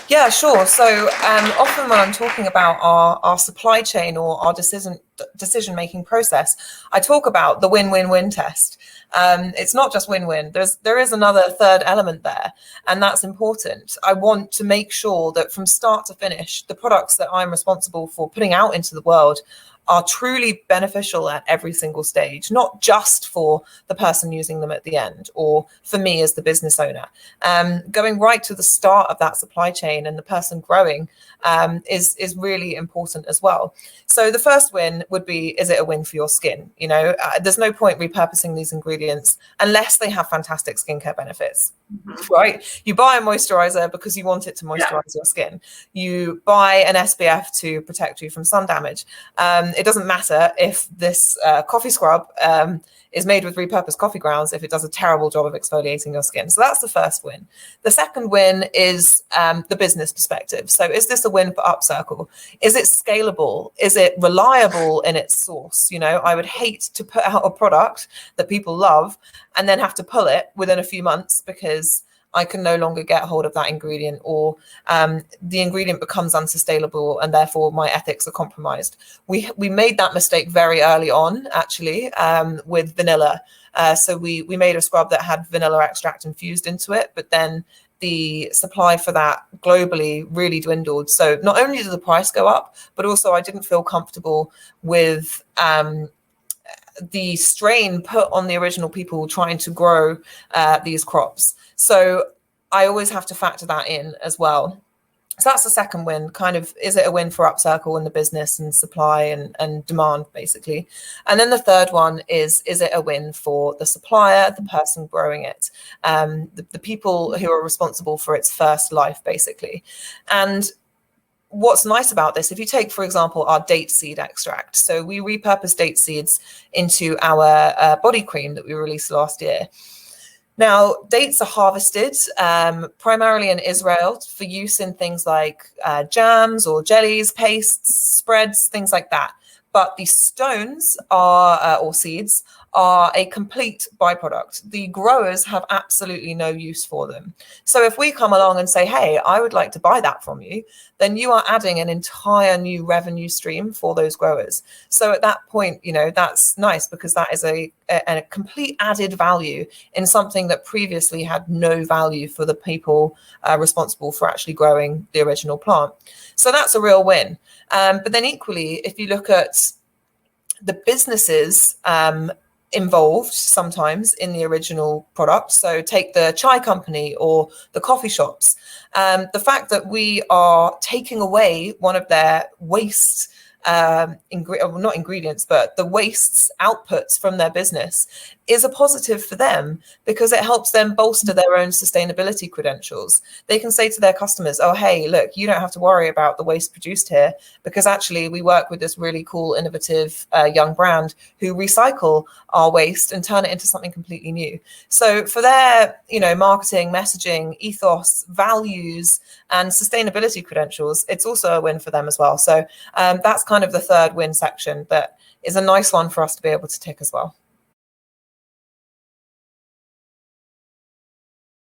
Yeah, sure. So often when I'm talking about our supply chain or our decision-making process, I talk about the win-win-win test. It's not just win-win. There is another third element there, and that's important. I want to make sure that from start to finish, the products that I'm responsible for putting out into the world are truly beneficial at every single stage, not just for the person using them at the end or for me as the business owner. Going right to the start of that supply chain and the person growing is really important as well. So the first win would be, is it a win for your skin? There's no point repurposing these ingredients unless they have fantastic skincare benefits. Right? You buy a moisturizer because you want it to moisturize your skin. You buy an SPF to protect you from sun damage. It doesn't matter if this coffee scrub is made with repurposed coffee grounds if it does a terrible job of exfoliating your skin. So that's the first win. The second win is the business perspective. So is this a win for UpCircle? Is it scalable? Is it reliable in its source? I would hate to put out a product that people love and then have to pull it within a few months because I can no longer get hold of that ingredient, or the ingredient becomes unsustainable and therefore my ethics are compromised. We made that mistake very early on, actually, with vanilla. So we made a scrub that had vanilla extract infused into it, but then the supply for that globally really dwindled. So not only did the price go up, but also I didn't feel comfortable with the strain put on the original people trying to grow these crops. So I always have to factor that in as well. So that's the second win. Kind of, is it a win for UpCircle and the business and supply and demand, basically? And then the third one is it a win for the supplier, the person growing it, the people who are responsible for its first life, basically? And what's nice about this, if you take, for example, our date seed extract. So we repurposed date seeds into our body cream that we released last year. Now, dates are harvested primarily in Israel for use in things like jams or jellies, pastes, spreads, things like that. But the stones are, or seeds, are a complete byproduct. The growers have absolutely no use for them. So if we come along and say, hey, I would like to buy that from you, then you are adding an entire new revenue stream for those growers. So at that point, that's nice because that is a complete added value in something that previously had no value for the people responsible for actually growing the original plant. So that's a real win. But then equally, if you look at the businesses involved sometimes in the original product, so take the chai company or the coffee shops, the fact that we are taking away one of their waste not ingredients, but the wastes outputs from their business is a positive for them because it helps them bolster their own sustainability credentials. They can say to their customers, oh, hey, look, you don't have to worry about the waste produced here because actually we work with this really cool, innovative young brand who recycle our waste and turn it into something completely new. So for their, marketing, messaging, ethos, values, and sustainability credentials, it's also a win for them as well. So that's kind of the third win section that is a nice one for us to be able to tick as well.